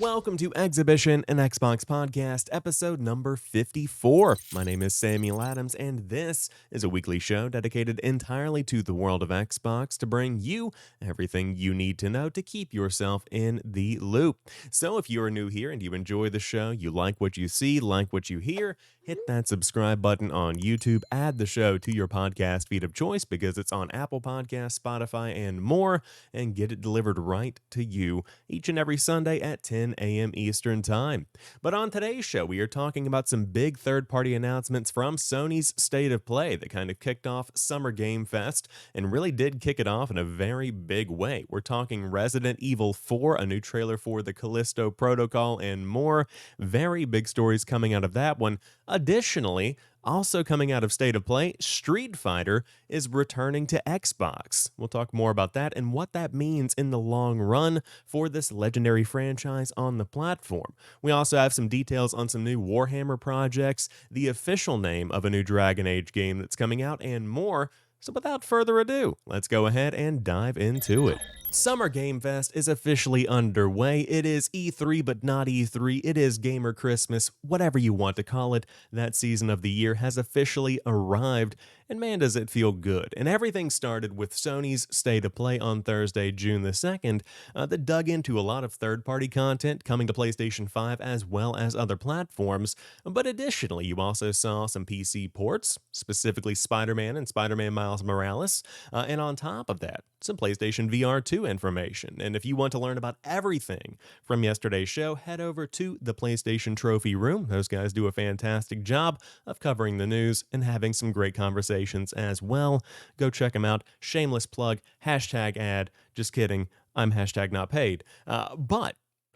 Welcome to Xhibition, an Xbox podcast, episode number 54. My name is Samuel Adams, and this is a weekly show dedicated entirely to the world of Xbox to bring you everything you need to know to keep yourself in the loop. So if you are new here and you enjoy the show, you like what you see, like what you hear, hit that subscribe button on YouTube, add the show to your podcast feed of choice because it's on Apple Podcasts, Spotify, and more, and get it delivered right to you each and every Sunday at 10 a.m. Eastern Time. But on today's show, we are talking about some big third-party announcements from Sony's State of Play that kind of kicked off Summer Game Fest and really did kick it off in a very big way. We're talking Resident Evil 4, a new trailer for the Callisto Protocol, and more. Very big stories coming out of that one. Additionally, also coming out of State of Play, Street Fighter is returning to Xbox. We'll talk more about that and what that means in the long run for this legendary franchise on the platform. We also have some details on some new Warhammer projects, the official name of a new Dragon Age game that's coming out, and more. So without further ado, let's go ahead and dive into it. Summer Game Fest is officially underway. It is E3, but not E3. It is Gamer Christmas, whatever you want to call it. That season of the year has officially arrived, and man, does it feel good. And everything started with Sony's State of Play on Thursday, June the 2nd, that dug into a lot of third-party content coming to PlayStation 5 as well as other platforms. But additionally, you also saw some PC ports, specifically Spider-Man and Spider-Man Miles Morales, and on top of that, some PlayStation VR 2 information. And if you want to learn about everything from yesterday's show, head over to the PlayStation Trophy Room. Those guys do a fantastic job of covering the news and having some great conversations as well. Go check them out. Shameless plug, hashtag ad. Just kidding. I'm hashtag not paid. But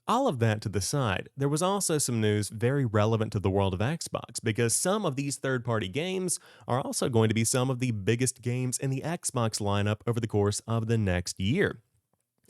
all of that to the side, there was also some news very relevant to the world of Xbox because some of these third-party games are also going to be some of the biggest games in the Xbox lineup over the course of the next year.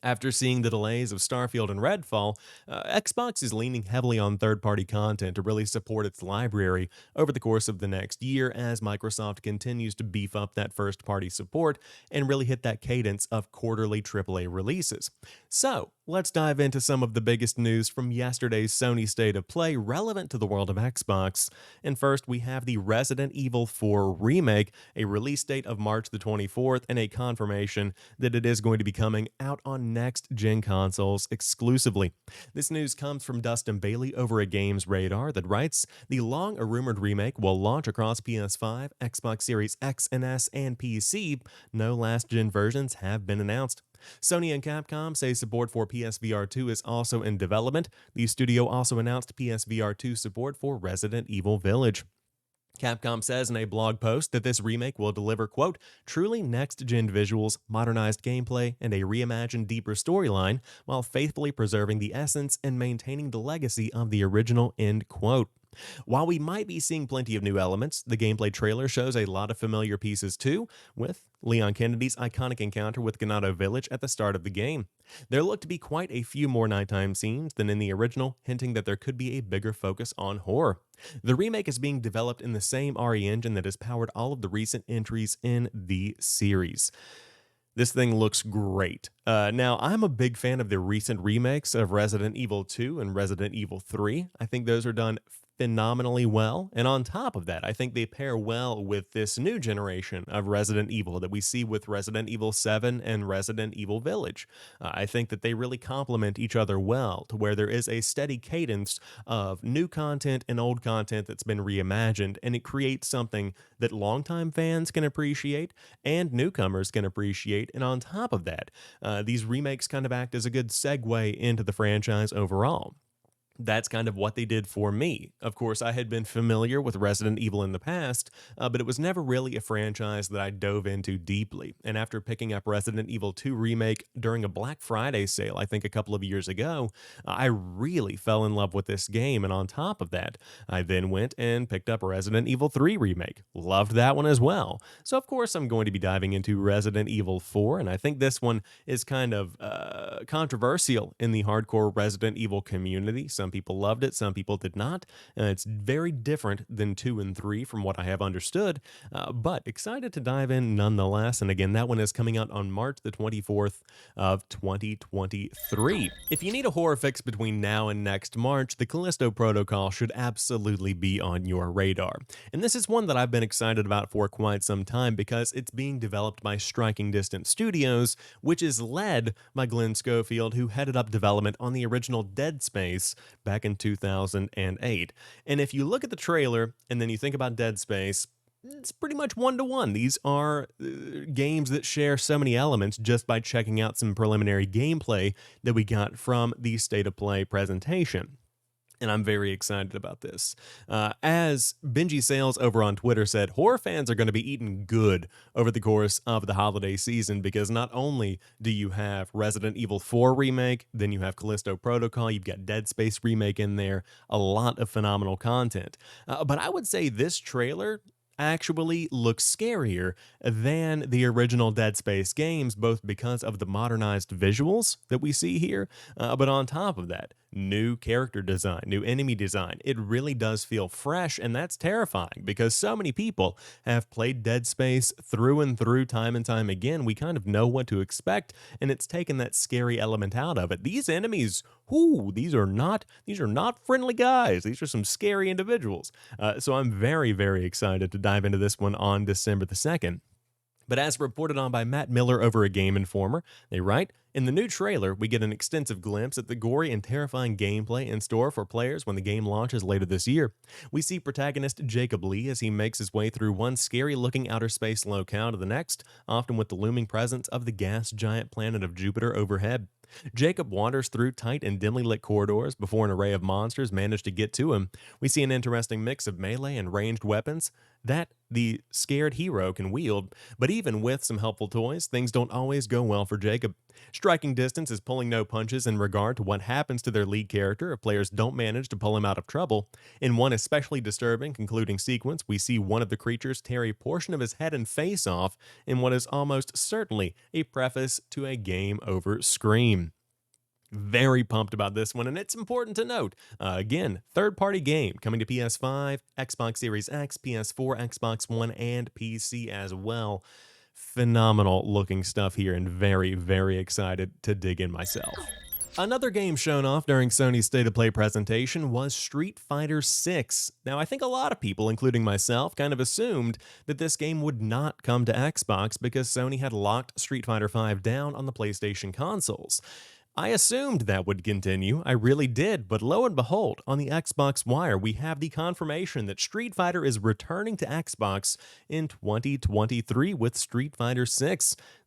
After seeing the delays of Starfield and Redfall, Xbox is leaning heavily on third-party content to really support its library over the course of the next year as Microsoft continues to beef up that first-party support and really hit that cadence of quarterly AAA releases. So, let's dive into some of the biggest news from yesterday's Sony State of Play relevant to the world of Xbox. And first, we have the Resident Evil 4 remake, a release date of March the 24th, and a confirmation that it is going to be coming out on next-gen consoles exclusively. This news comes from Dustin Bailey over at Games Radar that writes, the long-rumored remake will launch across PS5, Xbox Series X and S, and PC. No last-gen versions have been announced. Sony and Capcom say support for PSVR 2 is also in development. The studio also announced PSVR 2 support for Resident Evil Village. Capcom says in a blog post that this remake will deliver, quote, truly next-gen visuals, modernized gameplay, and a reimagined deeper storyline while faithfully preserving the essence and maintaining the legacy of the original, end quote. While we might be seeing plenty of new elements, the gameplay trailer shows a lot of familiar pieces too, with Leon Kennedy's iconic encounter with Ganado Village at the start of the game. There look to be quite a few more nighttime scenes than in the original, hinting that there could be a bigger focus on horror. The remake is being developed in the same RE engine that has powered all of the recent entries in the series. This thing looks great. Now, I'm a big fan of the recent remakes of Resident Evil 2 and Resident Evil 3. I think those are done phenomenally well. And on top of that, I think they pair well with this new generation of Resident Evil that we see with Resident Evil 7 and Resident Evil Village. I think that they really complement each other well to where there is a steady cadence of new content and old content that's been reimagined, and it creates something that longtime fans can appreciate and newcomers can appreciate. And on top of that, these remakes kind of act as a good segue into the franchise overall. That's kind of what they did for me. Of course, I had been familiar with Resident Evil in the past, but it was never really a franchise that I dove into deeply. And after picking up Resident Evil 2 Remake during a Black Friday sale, I think a couple of years ago, I really fell in love with this game. And on top of that, I then went and picked up Resident Evil 3 Remake. Loved that one as well. So of course, I'm going to be diving into Resident Evil 4, and I think this one is kind of controversial in the hardcore Resident Evil community. Some Some people loved it, some people did not. It's very different than 2 and 3 from what I have understood, but excited to dive in nonetheless. And again, that one is coming out on March the 24th of 2023. If you need a horror fix between now and next March, the Callisto Protocol should absolutely be on your radar. And this is one that I've been excited about for quite some time because it's being developed by Striking Distance Studios, which is led by Glenn Schofield, who headed up development on the original Dead Space back in 2008. And if you look at the trailer and then you think about Dead Space, it's pretty much one-to-one. These are games that share so many elements just by checking out some preliminary gameplay that we got from the State of Play presentation. And I'm very excited about this. As Benji Sales over on Twitter said, horror fans are going to be eating good over the course of the holiday season because not only do you have Resident Evil 4 Remake, then you have Callisto Protocol, you've got Dead Space Remake in there, a lot of phenomenal content. But I would say this trailer actually looks scarier than the original Dead Space games, both because of the modernized visuals that we see here, but on top of that, new character design, new enemy design. It really does feel fresh, and that's terrifying because so many people have played Dead Space through and through time and time again. We kind of know what to expect, and it's taken that scary element out of it. These enemies, these are not friendly guys. These are some scary individuals. So I'm very, very excited to dive into this one on December the 2nd. But as reported on by Matt Miller over at Game Informer, they write, in the new trailer, we get an extensive glimpse at the gory and terrifying gameplay in store for players when the game launches later this year. We see protagonist Jacob Lee as he makes his way through one scary-looking outer space locale to the next, often with the looming presence of the gas giant planet of Jupiter overhead. Jacob wanders through tight and dimly lit corridors before an array of monsters manage to get to him. We see an interesting mix of melee and ranged weapons that the scared hero can wield, but even with some helpful toys, things don't always go well for Jacob. Striking Distance is pulling no punches in regard to what happens to their lead character if players don't manage to pull him out of trouble. In one especially disturbing concluding sequence, we see one of the creatures tear a portion of his head and face off in what is almost certainly a preface to a game over scream. Very pumped about this one, and it's important to note, again, third-party game coming to PS5, Xbox Series X, PS4, Xbox One, and PC as well. Phenomenal looking stuff here, and very, very excited to dig in myself. Another game shown off during Sony's State of Play presentation was Street Fighter VI. Now, I think a lot of people, including myself, kind of assumed that this game would not come to Xbox because Sony had locked Street Fighter V down on the PlayStation consoles. I assumed that would continue, I really did, but lo and behold, on the Xbox Wire, we have the confirmation that Street Fighter is returning to Xbox in 2023 with Street Fighter VI.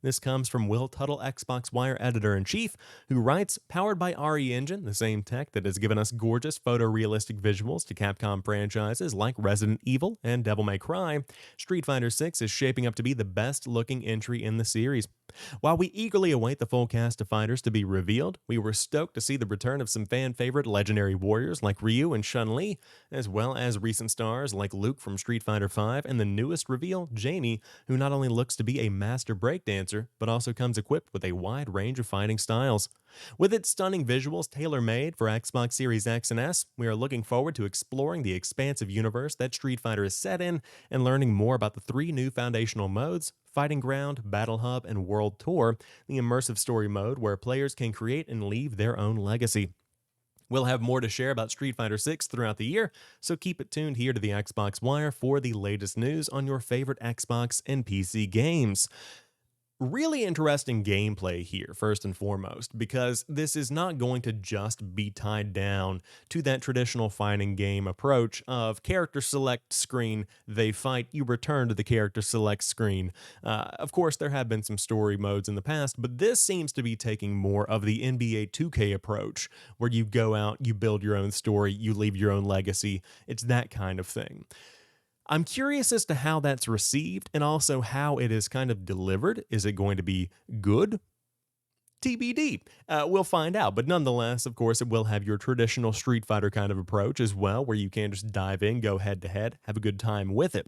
This comes from Will Tuttle, Xbox Wire Editor-in-Chief, who writes, powered by RE Engine, the same tech that has given us gorgeous photorealistic visuals to Capcom franchises like Resident Evil and Devil May Cry, Street Fighter VI is shaping up to be the best-looking entry in the series. While we eagerly await the full cast of fighters to be revealed, we were stoked to see the return of some fan-favorite legendary warriors like Ryu and Chun-Li, as well as recent stars like Luke from Street Fighter V and the newest reveal, Jamie, who not only looks to be a master breakdancer, but also comes equipped with a wide range of fighting styles. With its stunning visuals tailor-made for Xbox Series X and S, we are looking forward to exploring the expansive universe that Street Fighter is set in and learning more about the 3 new foundational modes, Fighting Ground, Battle Hub, and World Tour, the immersive story mode where players can create and leave their own legacy. We'll have more to share about Street Fighter VI throughout the year, so keep it tuned here to the Xbox Wire for the latest news on your favorite Xbox and PC games. Really interesting gameplay here, first and foremost, because this is not going to just be tied down to that traditional fighting game approach of character select screen, they fight, you return to the character select screen. Of course, there have been some story modes in the past, but this seems to be taking more of the NBA 2K approach, where you go out, you build your own story, you leave your own legacy. It's that kind of thing. I'm curious as to how that's received and also how it is kind of delivered. Is it going to be good? TBD. We'll find out. But nonetheless, of course, it will have your traditional Street Fighter kind of approach as well, where you can just dive in, go head to head, have a good time with it.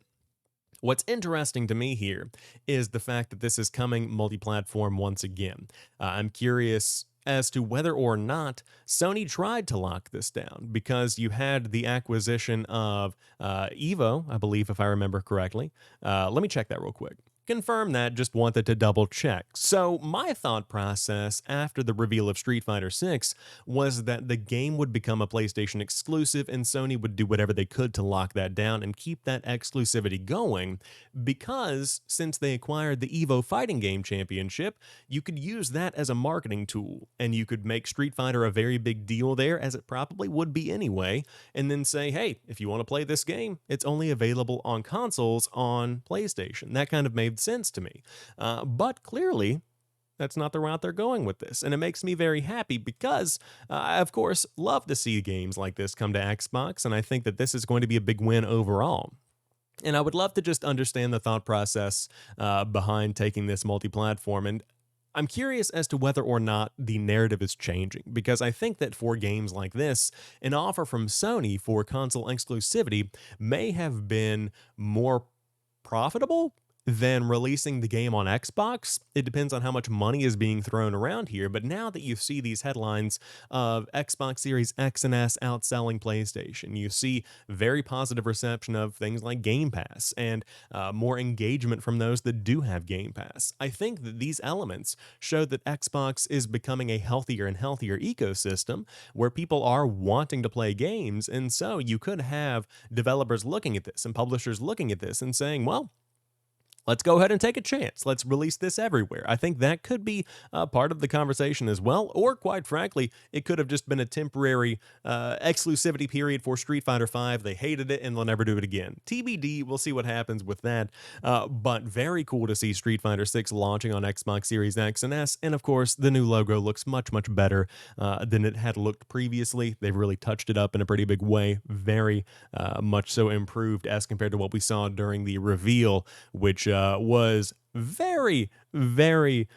What's interesting to me here is the fact that this is coming multi-platform once again. I'm curious as to whether or not Sony tried to lock this down, because you had the acquisition of Evo, I believe, if I remember correctly. Let me check that real quick. Confirm that, just wanted to double check. So my thought process after the reveal of Street Fighter 6 was that the game would become a PlayStation exclusive and Sony would do whatever they could to lock that down and keep that exclusivity going, because since they acquired the Evo Fighting Game Championship, you could use that as a marketing tool and you could make Street Fighter a very big deal there, as it probably would be anyway, and then say, hey, if you want to play this game, it's only available on consoles on PlayStation. That kind of made sense to me. But clearly, that's not the route they're going with this. And it makes me very happy because I, of course, love to see games like this come to Xbox, and I think that this is going to be a big win overall. And I would love to just understand the thought process behind taking this multi-platform. And I'm curious as to whether or not the narrative is changing, because I think that for games like this, an offer from Sony for console exclusivity may have been more profitable than releasing the game on Xbox. It depends on how much money is being thrown around here, but now that you see these headlines of Xbox Series X and S outselling PlayStation, you see very positive reception of things like Game Pass and more engagement from those that do have Game Pass. I think that these elements show that Xbox is becoming a healthier and healthier ecosystem where people are wanting to play games, and so you could have developers looking at this and publishers looking at this and saying, well, let's go ahead and take a chance. Let's release this everywhere. I think that could be part of the conversation as well. Or quite frankly, it could have just been a temporary exclusivity period for Street Fighter V. They hated it and they'll never do it again. TBD, we'll see what happens with that. But very cool to see Street Fighter 6 launching on Xbox Series X and S. And of course, the new logo looks much, much better than it had looked previously. They've really touched it up in a pretty big way. Very much so improved as compared to what we saw during the reveal, which was very, very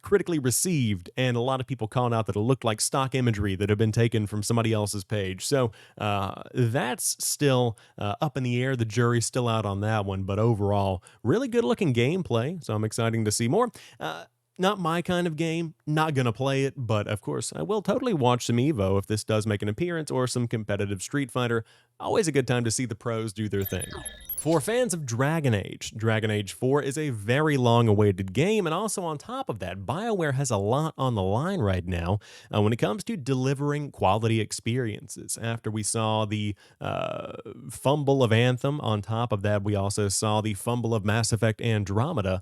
critically received, and a lot of people calling out that it looked like stock imagery that had been taken from somebody else's page. So that's still up in the air. The jury's still out on that one, but overall, really good looking gameplay. So I'm excited to see more. Not my kind of game, not gonna play it, but of course, I will totally watch some Evo if this does make an appearance, or some competitive Street Fighter. Always a good time to see the pros do their thing. For fans of Dragon Age 4 is a very long-awaited game, and also on top of that, BioWare has a lot on the line right now when it comes to delivering quality experiences. After we saw the fumble of Anthem, on top of that, we also saw the fumble of Mass Effect Andromeda.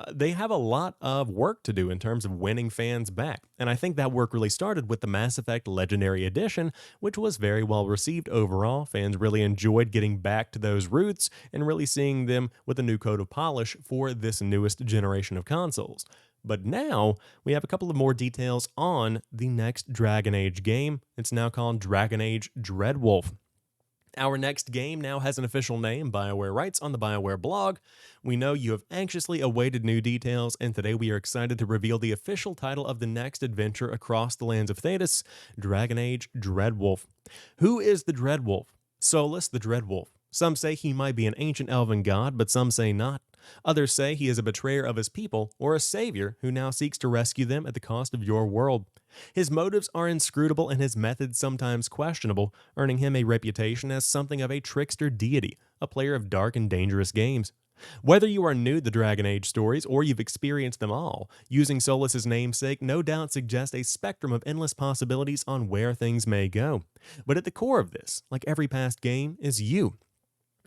They have a lot of work to do in terms of winning fans back, and I think that work really started with the Mass Effect Legendary Edition, which was very well received overall. Fans really enjoyed getting back to those roots and really seeing them with a new coat of polish for this newest generation of consoles. But now, we have a couple of more details on the next Dragon Age game. It's now called Dragon Age Dreadwolf. Our next game now has an official name, BioWare writes on the BioWare blog. We know you have anxiously awaited new details, and today we are excited to reveal the official title of the next adventure across the lands of Thedas, Dragon Age Dreadwolf. Who is the Dreadwolf? Solus the Dreadwolf. Some say he might be an ancient elven god, but some say not. Others say he is a betrayer of his people, or a savior who now seeks to rescue them at the cost of your world. His motives are inscrutable and his methods sometimes questionable, earning him a reputation as something of a trickster deity, a player of dark and dangerous games. Whether you are new to the Dragon Age stories or you've experienced them all, using Solus's namesake no doubt suggests a spectrum of endless possibilities on where things may go. But at the core of this, like every past game, is you.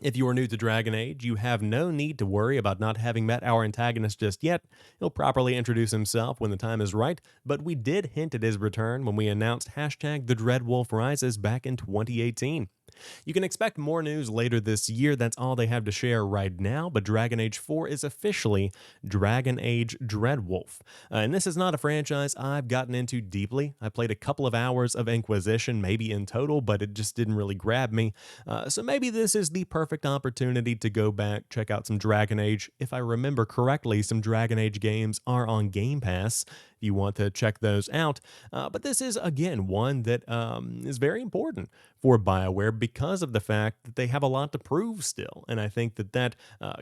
If you are new to Dragon Age, you have no need to worry about not having met our antagonist just yet. He'll properly introduce himself when the time is right, but we did hint at his return when we announced hashtag The Dreadwolf Rises back in 2018. You can expect more news later this year. That's all they have to share right now, but Dragon Age 4 is officially Dragon Age Dreadwolf. And this is not a franchise I've gotten into deeply. I played a couple of hours of Inquisition, maybe in total, but it just didn't really grab me. So maybe this is the perfect opportunity to go back, check out some Dragon Age. If I remember correctly, some Dragon Age games are on Game Pass. If you want to check those out. But this is, again, one that is very important for BioWare because of the fact that they have a lot to prove still. And I think that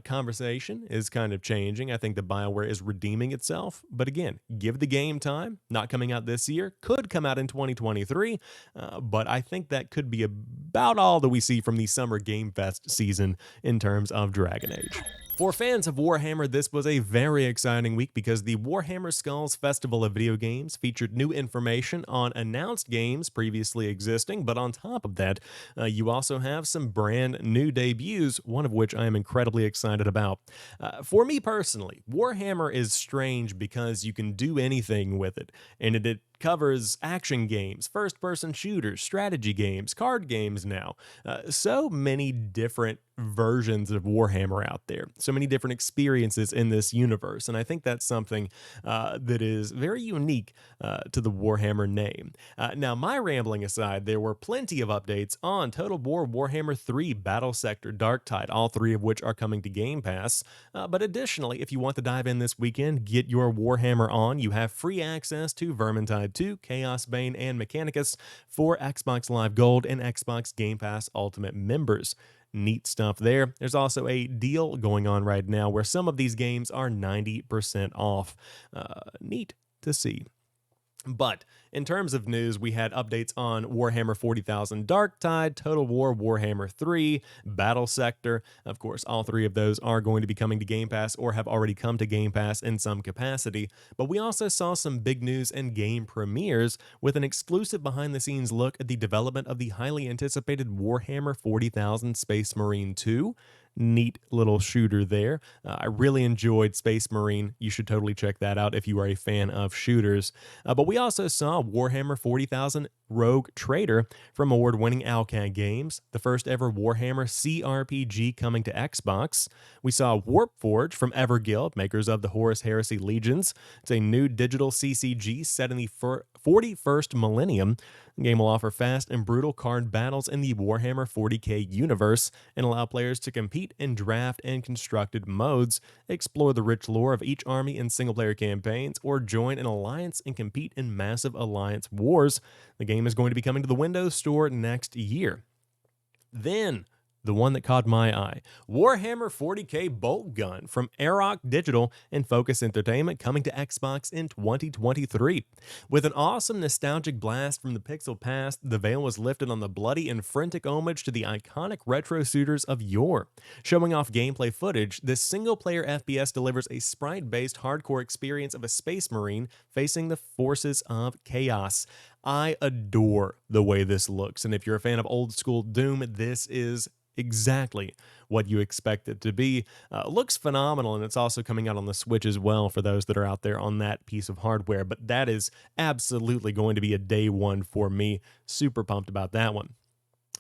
conversation is kind of changing. I think that BioWare is redeeming itself. But again, give the game time. Not coming out this year, could come out in 2023. But I think that could be about all that we see from the Summer Game Fest season in terms of Dragon Age. For fans of Warhammer, this was a very exciting week because the Warhammer Skulls Festival of Video Games featured new information on announced games previously existing, but on top of that, you also have some brand new debuts, one of which I am incredibly excited about. For me personally, Warhammer is strange because you can do anything with it, and it covers action games, first-person shooters, strategy games, card games now. So many different versions of Warhammer out there. So many different experiences in this universe. And I think that's something that is very unique to the Warhammer name. Now, my rambling aside, there were plenty of updates on Total War Warhammer 3, Battle Sector, Darktide, all three of which are coming to Game Pass. But additionally, if you want to dive in this weekend, get your Warhammer on. You have free access to Vermintide 2, Chaos Bane, and Mechanicus for Xbox Live Gold and Xbox Game Pass Ultimate members. Neat stuff there. There's also a deal going on right now where some of these games are 90% off. Neat to see. But in terms of news, we had updates on Warhammer 40,000 Darktide, Total War Warhammer 3, Battle Sector. Of course, all three of those are going to be coming to Game Pass or have already come to Game Pass in some capacity. But we also saw some big news and game premieres with an exclusive behind-the-scenes look at the development of the highly anticipated Warhammer 40,000 Space Marine 2. Neat little shooter there. I really enjoyed Space Marine. You should totally check that out if you are a fan of shooters. But we also saw Warhammer 40,000 Rogue Trader from award-winning Alcad Games, the first ever Warhammer CRPG coming to Xbox. We saw Warpforge from Everguild, makers of the Horus Heresy Legions. It's a new digital CCG set in the 41st millennium. The game will offer fast and brutal card battles in the Warhammer 40k universe and allow players to compete in draft and constructed modes, explore the rich lore of each army in single-player campaigns, or join an alliance and compete in massive alliance wars. The game is going to be coming to the Windows Store next year. Then, the one that caught my eye, Warhammer 40k Bolt Gun from Aeroc Digital and Focus Entertainment coming to Xbox in 2023. With an awesome nostalgic blast from the pixel past, the veil was lifted on the bloody and frantic homage to the iconic retro shooters of yore. Showing off gameplay footage, this single-player FPS delivers a sprite-based hardcore experience of a space marine facing the forces of chaos. I adore the way this looks, and if you're a fan of old-school Doom, this is exactly what you expect it to be. Looks phenomenal, and it's also coming out on the Switch as well for those that are out there on that piece of hardware, but that is absolutely going to be a day one for me. Super pumped about that one.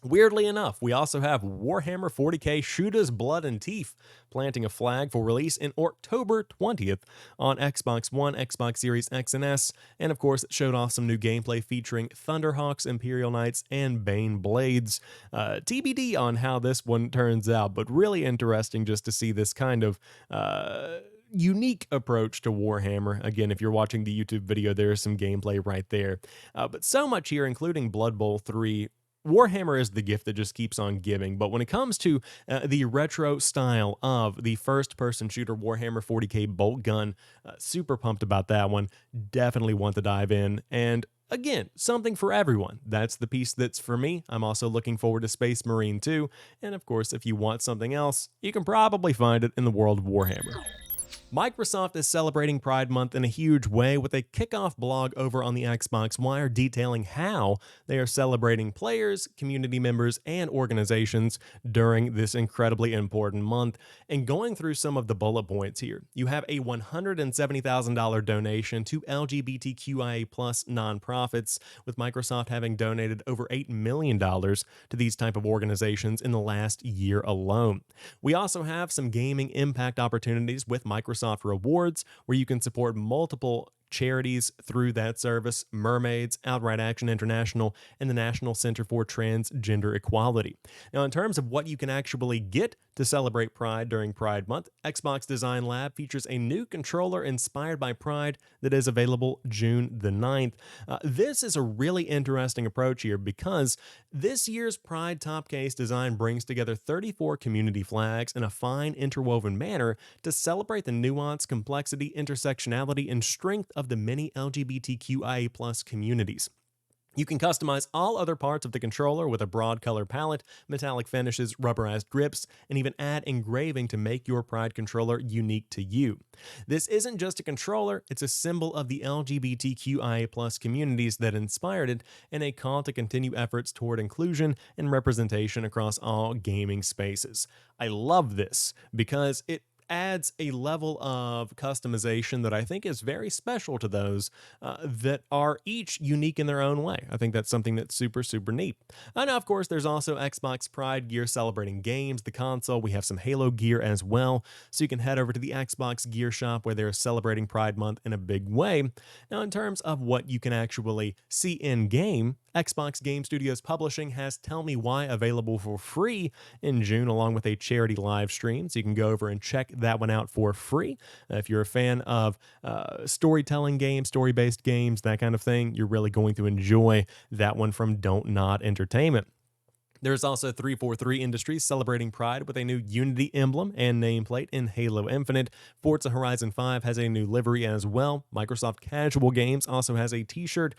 Weirdly enough, we also have Warhammer 40k Shooters Blood and Teeth planting a flag for release in October 20th on Xbox One, Xbox Series X and S, and of course it showed off some new gameplay featuring Thunderhawks, Imperial Knights, and Bane Blades. TBD on how this one turns out, but really interesting just to see this kind of unique approach to Warhammer. Again, if you're watching the YouTube video, there is some gameplay right there. But so much here, including Blood Bowl 3, Warhammer is the gift that just keeps on giving, but when it comes to the retro style of the first-person shooter Warhammer 40k Bolt Gun, super pumped about that one. Definitely want to dive in, and again, something for everyone. That's the piece that's for me. I'm also looking forward to Space Marine 2, and of course, if you want something else, you can probably find it in the world of Warhammer. Microsoft is celebrating Pride Month in a huge way with a kickoff blog over on the Xbox Wire detailing how they are celebrating players, community members, and organizations during this incredibly important month. And going through some of the bullet points here, you have a $170,000 donation to LGBTQIA+ nonprofits, with Microsoft having donated over $8 million to these type of organizations in the last year alone. We also have some gaming impact opportunities with Microsoft Rewards, where you can support multiple charities through that service: Mermaids, Outright Action International, and the National Center for Transgender Equality. Now, in terms of what you can actually get to celebrate Pride during Pride Month, Xbox Design Lab features a new controller inspired by Pride that is available June the 9th. This is a really interesting approach here because this year's Pride top case design brings together 34 community flags in a fine interwoven manner to celebrate the nuance, complexity, intersectionality, and strength of the many LGBTQIA+ communities. You can customize all other parts of the controller with a broad color palette, metallic finishes, rubberized grips, and even add engraving to make your Pride controller unique to you. This isn't just a controller, it's a symbol of the LGBTQIA+ communities that inspired it, and a call to continue efforts toward inclusion and representation across all gaming spaces. I love this because it adds a level of customization that I think is very special to those that are each unique in their own way. I think that's something that's super, super neat. And of course, there's also Xbox Pride gear celebrating games, the console. We have some Halo gear as well, so you can head over to the Xbox Gear Shop where they're celebrating Pride Month in a big way. Now, in terms of what you can actually see in-game, Xbox Game Studios Publishing has Tell Me Why available for free in June, along with a charity live stream, so you can go over and check that one out for free. If you're a fan of storytelling games, story-based games, that kind of thing, you're really going to enjoy that one from Don't Nod Entertainment. There's also 343 Industries celebrating Pride with a new Unity emblem and nameplate in Halo Infinite. Forza Horizon 5 has a new livery as well. Microsoft Casual Games also has a t-shirt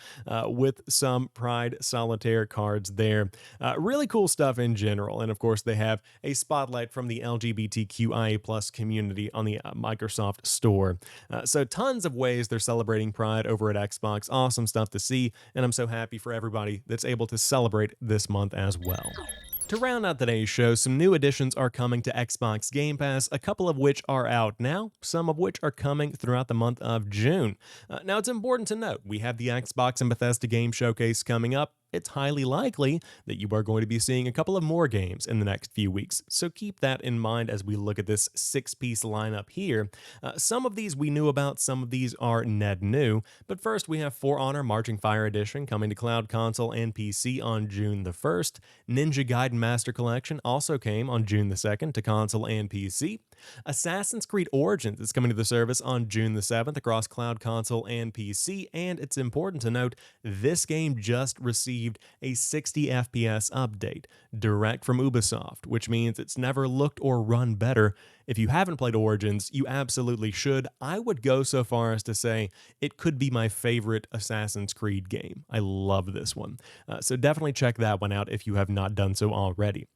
with some Pride Solitaire cards there. Really cool stuff in general. And of course, they have a spotlight from the LGBTQIA+ community on the Microsoft Store. So tons of ways they're celebrating Pride over at Xbox. Awesome stuff to see. And I'm so happy for everybody that's able to celebrate this month as well. To round out today's show, some new additions are coming to Xbox Game Pass, a couple of which are out now, some of which are coming throughout the month of June. Now, it's important to note, we have the Xbox and Bethesda Game Showcase coming up. It's highly likely that you are going to be seeing a couple of more games in the next few weeks, so keep that in mind as we look at this six-piece lineup here. Some of these we knew about, some of these are net new, but first we have For Honor Marching Fire Edition coming to cloud, console, and PC on June the 1st. Ninja Gaiden Master Collection also came on June the 2nd to console and PC. Assassin's Creed Origins is coming to the service on June the 7th across cloud, console, and PC, and it's important to note this game just received a 60 FPS update direct from Ubisoft, which means it's never looked or run better. If you haven't played Origins, you absolutely should. I would go so far as to say it could be my favorite Assassin's Creed game. I love this one. So definitely check that one out if you have not done so already.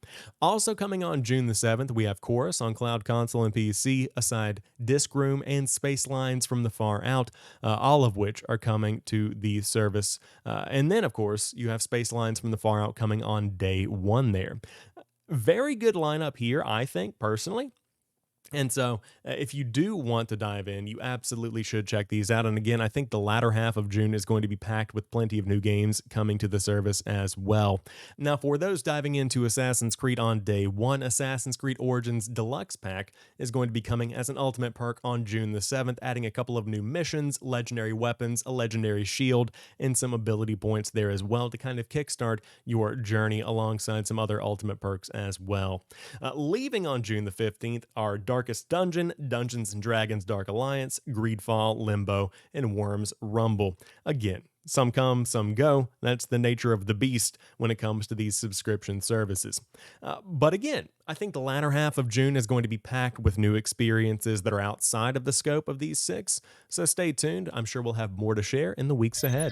Also coming on June the 7th, we have Chorus on cloud, console, and PC, aside Disc Room and Space Lines from the Far Out, all of which are coming to the service. And then, of course, you have Space Lines from the Far Out coming on day one there. Very good lineup here, I think, personally. And so if you do want to dive in, you absolutely should check these out. And again, I think the latter half of June is going to be packed with plenty of new games coming to the service as well. Now, for those diving into Assassin's Creed on day one, Assassin's Creed Origins Deluxe Pack is going to be coming as an ultimate perk on June the 7th, adding a couple of new missions, legendary weapons, a legendary shield, and some ability points there as well to kind of kickstart your journey alongside some other ultimate perks as well. Leaving on June the 15th are Darkest Dungeon, Dungeons & Dragons Dark Alliance, Greedfall, Limbo, and Worms Rumble. Again, some come, some go. That's the nature of the beast when it comes to these subscription services. But again, I think the latter half of June is going to be packed with new experiences that are outside of the scope of these six. So stay tuned. I'm sure we'll have more to share in the weeks ahead.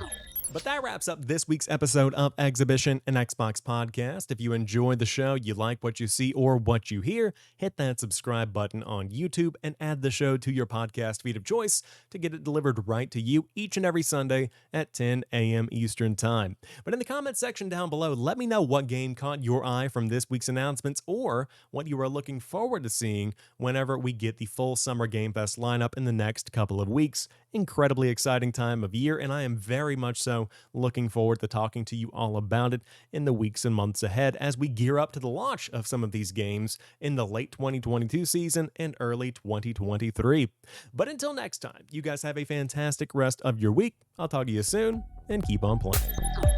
But that wraps up this week's episode of Xhibition, an Xbox podcast. If you enjoyed the show, you like what you see or what you hear, hit that subscribe button on YouTube and add the show to your podcast feed of choice to get it delivered right to you each and every Sunday at 10 a.m. Eastern Time. But in the comment section down below, let me know what game caught your eye from this week's announcements or what you are looking forward to seeing whenever we get the full Summer Game Pass lineup in the next couple of weeks, incredibly exciting time of year, and I am very much so looking forward to talking to you all about it in the weeks and months ahead as we gear up to the launch of some of these games in the late 2022 season and early 2023. But until next time, you guys have a fantastic rest of your week. I'll talk to you soon, and keep on playing.